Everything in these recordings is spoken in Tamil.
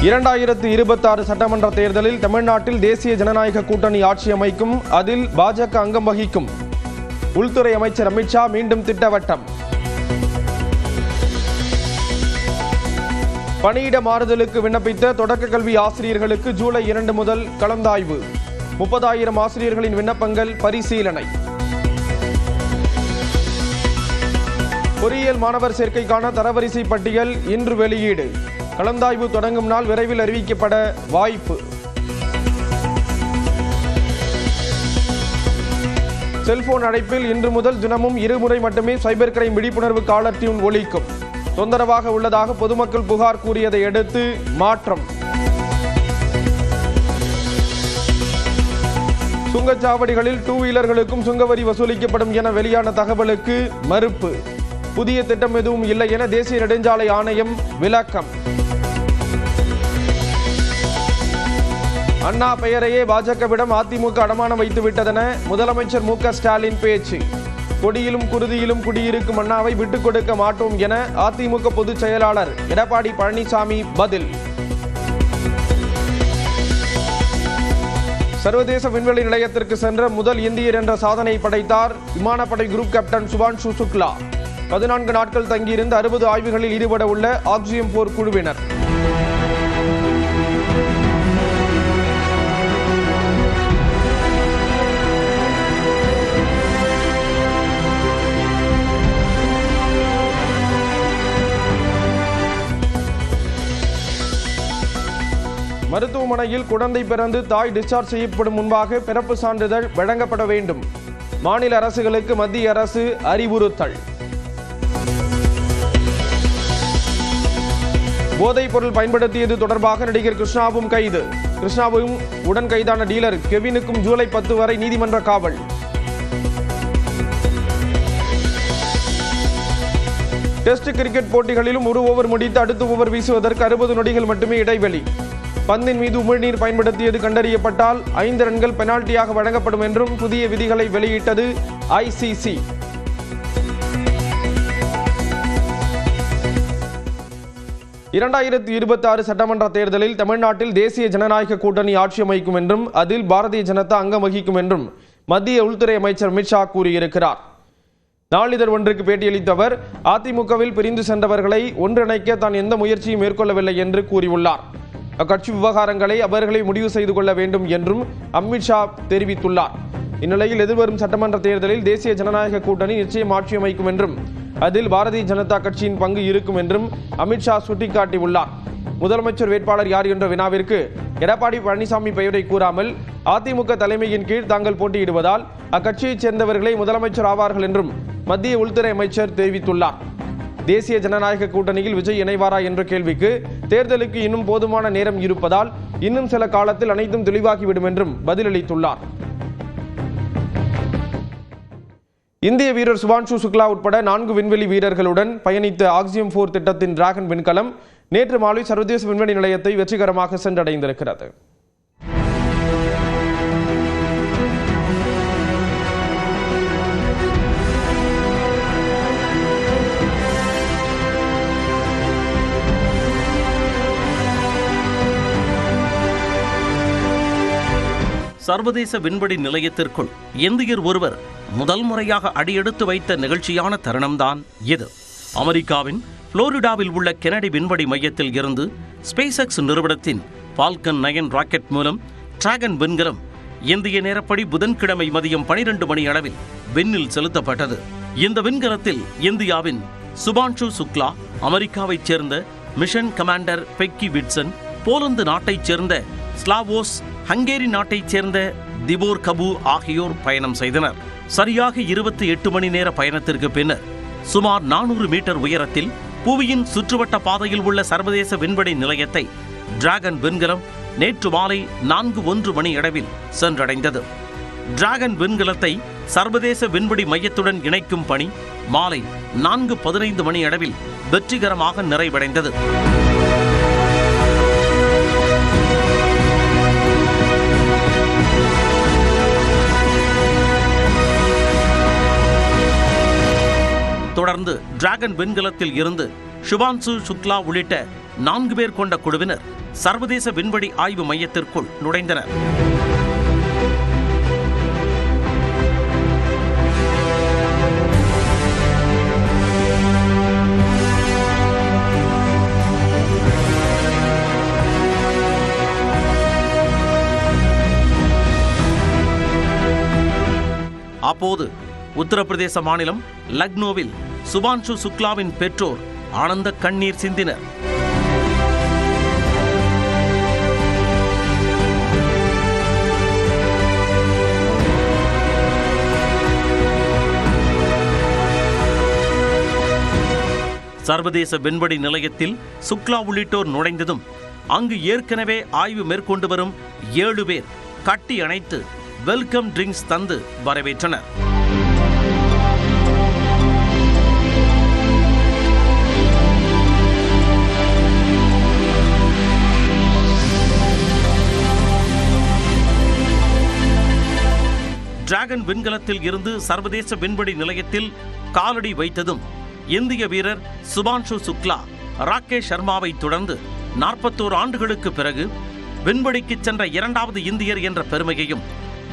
2026 சட்டமன்ற தேர்தலில் தமிழ்நாட்டில் தேசிய ஜனநாயக கூட்டணி ஆட்சி அமைக்கும். அதில் பாஜக அங்கம் வகிக்கும். உள்துறை அமைச்சர் அமித்ஷா மீண்டும் திட்டவட்டம். பணியிட மாறுதலுக்கு விண்ணப்பித்த தொடக்க கல்வி ஆசிரியர்களுக்கு ஜூலை 2 முதல் கலந்தாய்வு. 30,000 ஆசிரியர்களின் விண்ணப்பங்கள் பரிசீலனை. பொறியியல் மாணவர் சேர்க்கைக்கான தரவரிசை பட்டியல் இன்று வெளியீடு. கலந்தாய்வு தொடங்கும் நாள் விரைவில் அறிவிக்கப்பட வாய்ப்பு. செல்போன் அழைப்பில் இன்று முதல் தினமும் 2 முறை மட்டுமே சைபர் கிரைம் விழிப்புணர்வு காலர் டியூன் ஒலிக்கும். தொந்தரவாக உள்ளதாக பொதுமக்கள் புகார் கூறியதை அடுத்து மாற்றம். சுங்கச்சாவடிகளில் 2 வீலர்களுக்கும் சுங்கவரி வசூலிக்கப்படும் என வெளியான தகவலுக்கு மறுப்பு. புதிய திட்டம் எதுவும் இல்லை என தேசிய நெடுஞ்சாலை ஆணையம் விளக்கம். அண்ணா பெயரையே பாஜகவிடம் அதிமுக அடமானம் வைத்துவிட்டதென முதலமைச்சர் மு.க. ஸ்டாலின் பேச்சு. கொடியிலும் குருதியிலும் குடியிருக்கும் அண்ணாவை விட்டுக் கொடுக்க மாட்டோம் என அதிமுக பொதுச் செயலாளர் எடப்பாடி பழனிசாமி பதில். சர்வதேச விண்வெளி நிலையத்திற்கு சென்ற முதல் இந்தியர் என்ற சாதனை படைத்தார் விமானப்படை குரூப் கேப்டன் சுபான்ஷு சுக்லா. 14 நாட்கள் தங்கியிருந்த 60 ஆய்வுகளில் ஈடுபட உள்ள ஆக்சியம் 4 குழுவினர். மருத்துவமனையில் குழந்தை பிறந்து தாய் டிஸ்சார்ஜ் செய்யப்படும் முன்பாக பிறப்பு சான்றிதழ் வழங்கப்பட வேண்டும். மாநில அரசுகளுக்கு மத்திய அரசு அறிவுறுத்தல். போதைப் பொருள் பயன்படுத்தியது தொடர்பாக நடிகர் கிருஷ்ணாவும் கைது. கிருஷ்ணாவும் உடன் கைதான டீலர் கெவினுக்கும் ஜூலை 10 வரை நீதிமன்ற காவல். டெஸ்ட் கிரிக்கெட் போட்டிகளிலும் ஒரு ஓவர் முடித்து அடுத்த ஓவர் வீசுவதற்கு 60 நொடிகள் மட்டுமே இடைவெளி. பந்தின் மீது உமிழ்நீர் பயன்படுத்தியது கண்டறியப்பட்டால் 5 ரன்கள் பெனால்டியாக வழங்கப்படும் என்றும் புதிய விதிகளை வெளியிட்டது ICC. சட்டமன்ற தேர்தலில் தமிழ்நாட்டில் தேசிய ஜனநாயக கூட்டணி ஆட்சி அமைக்கும் என்றும் அதில் பாரதிய ஜனதா அங்கம் வகிக்கும் என்றும் மத்திய உள்துறை அமைச்சர் அமித்ஷா கூறியிருக்கிறார். நாளிதழ் ஒன்றுக்கு பேட்டியளித்த அவர் அதிமுகவில் பிரிந்து சென்றவர்களை ஒன்றிணைக்க தான் எந்த முயற்சியும் மேற்கொள்ளவில்லை என்று கூறியுள்ளார். அக்கட்சி விவகாரங்களை அவர்களை முடிவு செய்து கொள்ள வேண்டும் என்றும் அமித்ஷா தெரிவித்துள்ளார். இந்நிலையில் எதிர்வரும் சட்டமன்ற தேர்தலில் தேசிய ஜனநாயக கூட்டணி நிச்சயம் ஆட்சி அமைக்கும் என்றும் அதில் பாரதிய ஜனதா கட்சியின் பங்கு இருக்கும் என்றும் அமித்ஷா சுட்டிக்காட்டியுள்ளார். முதலமைச்சர் வேட்பாளர் யார் என்ற வினாவிற்கு எடப்பாடி பழனிசாமி பெயரை கூறாமல் அதிமுக தலைமையின் கீழ் தாங்கள் போட்டியிடுவதால் அக்கட்சியைச் சேர்ந்தவர்களே முதலமைச்சர் ஆவார்கள் என்றும் மத்திய உள்துறை அமைச்சர் தெரிவித்துள்ளார். தேசிய ஜனநாயக கூட்டணியில் விஜய் இணைவாரா என்ற கேள்விக்கு தேர்தலுக்கு இன்னும் போதுமான நேரம் இருப்பதால் இன்னும் சில காலத்தில் அனைத்தும் தெளிவாகிவிடும் என்றும் பதிலளித்துள்ளார். இந்திய வீரர் சுபான்ஷு சுக்லா உட்பட 4 விண்வெளி வீரர்களுடன் பயணித்த ஆக்சியம் 4 திட்டத்தின் டிராகன் விண்கலம் நேற்று மாலை சர்வதேச விண்வெளி நிலையத்தை வெற்றிகரமாக சென்றடைந்திருக்கிறது. சர்வதேச விண்வெளி நிலையத்திற்குள் இந்தியர் ஒருவர் முதல் முறையாக அடியெடுத்து வைத்த நிகழ்ச்சியான தருணம்தான் இது. அமெரிக்காவின் புளோரிடாவில் உள்ள கெனடி விண்வெளி மையத்தில் இருந்து ஸ்பேஸ் நிறுவனத்தின் ஃபால்கன் 9 ராக்கெட் மூலம் டிராகன் விண்கலம் இந்திய நேரப்படி புதன்கிழமை மதியம் 12 மணி அளவில் விண்ணில் செலுத்தப்பட்டது. இந்த விண்கலத்தில் இந்தியாவின் சுபான்ஷு சுக்லா, அமெரிக்காவைச் சேர்ந்த mission commander Peggy Whitson, Poland நாட்டைச் சேர்ந்த ஸ்லாவோஸ், ஹங்கேரி நாட்டைச் சேர்ந்த திபோர் கபு ஆகியோர் பயணம் செய்தனர். சரியாக 28 மணி நேர பயணத்திற்கு பின்னர் சுமார் 400 மீட்டர் உயரத்தில் புவியின் சுற்றுவட்ட பாதையில் உள்ள சர்வதேச விண்வெளி நிலையத்தை டிராகன் விண்கலம் நேற்று மாலை 4:01 மணி அளவில் சென்றடைந்தது. டிராகன் விண்கலத்தை சர்வதேச விண்வெளி மையத்துடன் இணைக்கும் பணி மாலை 4:15 மணி அளவில் வெற்றிகரமாக நிறைவடைந்தது. தொடர்ந்து டிராகன் விண்கலத்தில் இருந்து சுபான்ஷு சுக்லா உள்ளிட்ட 4 பேர் கொண்ட குழுவினர் சர்வதேச விண்வெளி ஆய்வு மையத்திற்குள் நுழைந்தனர். அப்போது உத்தரப்பிரதேச மாநிலம் லக்னோவில் சுபான்ஷு சுக்லாவின் பெற்றோர் ஆனந்த கண்ணீர் சிந்தினர். சர்வதேச விண்வெளி நிலையத்தில் சுக்லா உள்ளிட்டோர் நுழைந்ததும் அங்கு ஏற்கனவே ஆய்வு மேற்கொண்டு வரும் 7 பேர் கட்டி அணைத்து வெல்கம் ட்ரிங்க்ஸ் தந்து வரவேற்றனர். டிராகன் விண்கலத்தில் இருந்து சர்வதேச விண்வெளி நிலையத்தில் காலடி வைத்ததும் இந்திய வீரர் சுபான்ஷு சுக்லா ராகேஷ் சர்மாவை தொடர்ந்து 41 ஆண்டுகளுக்கு பிறகு விண்வெளிக்கு சென்ற 2வது இந்தியர் என்ற பெருமையையும்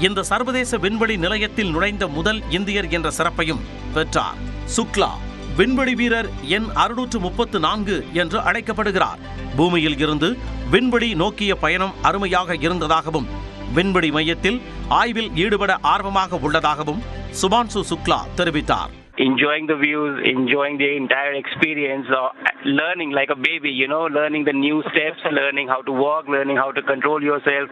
இந்த சர்வதேச விண்வெளி நிலையத்தில் நுழைந்த முதல் இந்தியர் என்ற சிறப்பையும் பெற்றார். சுக்லா விண்வெளி வீரர் எண் 634 என்று அழைக்கப்படுகிறார். பூமியில் இருந்து விண்வெளி நோக்கிய பயணம் அருமையாக இருந்ததாகவும் விண்வெளி மையத்தில் ஆய்வில் ஈடுபட ஆர்வமாக உள்ளதாகவும் சுபான்ஷு சுக்லா தெரிவித்தார். Enjoying the views, enjoying the entire experience, learning like a baby, learning the new steps, learning how to walk, learning how to control yourself,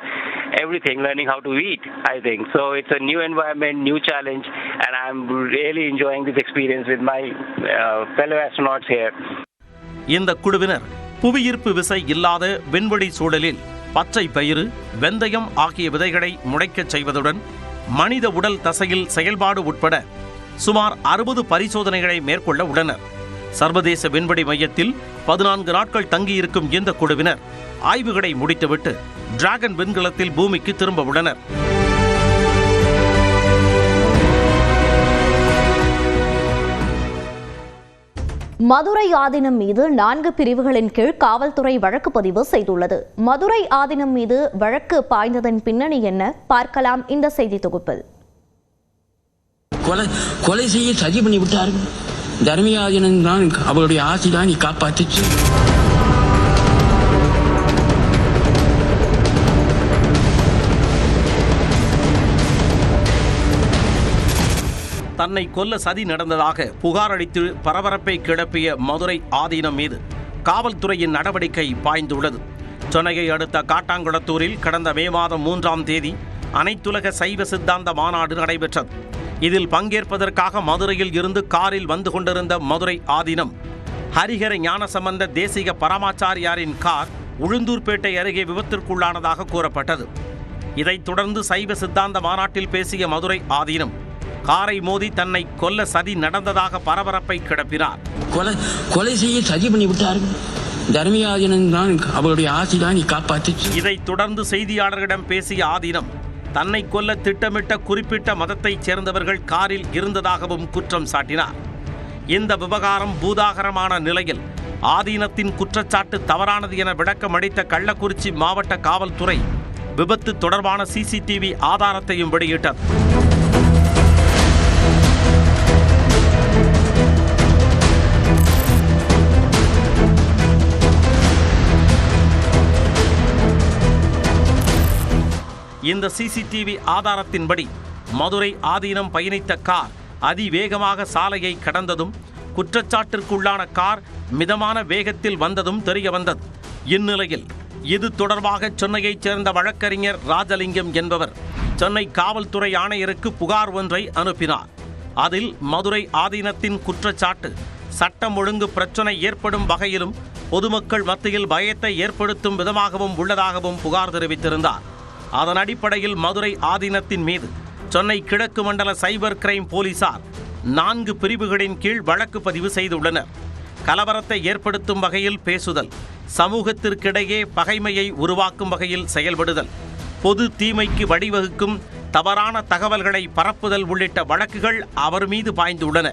everything, learning how to eat, I think. So it's a new environment, new challenge, and I'm really enjoying this experience with my fellow astronauts here. இந்த குழுவினர் புவியீர்ப்பு விசை இல்லாத விண்வெளி சூழலில் பச்சை பயிறு, வெந்தயம் ஆகிய விதைகளை முளைக்கச் செய்வதுடன் மனித உடல் தசையில் செயல்பாடு உட்பட சுமார் 60 பரிசோதனைகளை மேற்கொள்ள உள்ளனர். சர்வதேச விண்வெளி மையத்தில் 14 நாட்கள் தங்கியிருக்கும் இந்த குழுவினர் ஆய்வுகளை முடித்துவிட்டு டிராகன் விண்கலத்தில் பூமிக்கு திரும்ப உள்ளனர். மதுரை ஆதீனம் மீது 4 பிரிவுகளின் கீழ் காவல்துறை வழக்கு பதிவு செய்துள்ளது. மதுரை ஆதீனம் மீது வழக்கு பாய்ந்ததன் பின்னணி என்ன பார்க்கலாம் இந்த செய்தி தொகுப்பில். கொலை செய்ய சதி பண்ணி விட்டார்கள். தர்மியாதீனம் தான் அவருடைய ஆசை தான் நீ காப்பாற்றுச்சு. தன்னை கொல்ல சதி நடந்ததாக புகார் அளித்து பரபரப்பை கிளப்பிய மதுரை ஆதீனம் மீது காவல்துறையின் நடவடிக்கை பாய்ந்துள்ளது. சென்னையை அடுத்த காட்டாங்குளத்தூரில் கடந்த மே மாதம் 3ஆம் தேதி அனைத்துலக சைவ சித்தாந்த மாநாடு நடைபெற்றது. இதில் பங்கேற்பதற்காக மதுரையில் இருந்து காரில் வந்து கொண்டிருந்த மதுரை ஆதீனம் ஹரிஹர ஞானசம்பந்த தேசிக பரமாச்சாரியாரின் கார் உளுந்தூர்பேட்டை அருகே விபத்திற்குள்ளானதாக கூறப்பட்டது. இதைத் தொடர்ந்து சைவ சித்தாந்த மாநாட்டில் பேசிய மதுரை ஆதீனம் காரை மோதி தன்னை கொல்ல சதி நடந்ததாக பரபரப்பை கிளப்பினார். கொலை செய்ய சதி பண்ணி விட்டார்கள். தர்மியாதீனம் தான் அவருடைய ஆசை தான் நீ காப்பாற்றுச்சு. இதைத் தொடர்ந்து செய்தியாளர்களிடம் பேசிய ஆதீனம் தன்னை கொல்ல திட்டமிட்ட குறிப்பிட்ட மதத்தைச் சேர்ந்தவர்கள் காரில் இருந்ததாகவும் குற்றம் சாட்டினார். இந்த விவகாரம் பூதாகரமான நிலையில் ஆதீனத்தின் குற்றச்சாட்டு தவறானது என விளக்கம் அளித்த கள்ளக்குறிச்சி மாவட்ட காவல்துறை விபத்து தொடர்பான சிசிடிவி ஆதாரத்தையும் வெளியிட்டது. இந்த சிசிடிவி ஆதாரத்தின்படி மதுரை ஆதீனம் பயணித்த கார் அதிவேகமாக சாலையை கடந்ததும் குற்றச்சாட்டிற்குள்ளான கார் மிதமான வேகத்தில் வந்ததும் தெரிய வந்தது. இந்நிலையில் இது தொடர்பாக சென்னையைச் சேர்ந்த வழக்கறிஞர் ராஜலிங்கம் என்பவர் சென்னை காவல்துறை ஆணையருக்கு புகார் ஒன்றை அனுப்பினார். அதில் மதுரை ஆதீனத்தின் குற்றச்சாட்டு சட்டம் ஒழுங்கு பிரச்சனை ஏற்படும் வகையிலும் பொதுமக்கள் மத்தியில் பயத்தை ஏற்படுத்தும் விதமாகவும் உள்ளதாகவும் புகார் தெரிவித்திருந்தார். அதன் அடிப்படையில் மதுரை ஆதீனத்தின் மீது சென்னை கிழக்கு மண்டல சைபர் கிரைம் போலீசார் 4 பிரிவுகளின் கீழ் வழக்கு பதிவு செய்துள்ளனர். கலவரத்தை ஏற்படுத்தும் வகையில் பேசுதல், சமூகத்திற்கிடையே பகைமையை உருவாக்கும் வகையில் செயல்படுதல், பொது தீமைக்கு வழிவகுக்கும் தவறான தகவல்களை பரப்புதல் உள்ளிட்ட வழக்குகள் அவர் மீது பாய்ந்துள்ளன.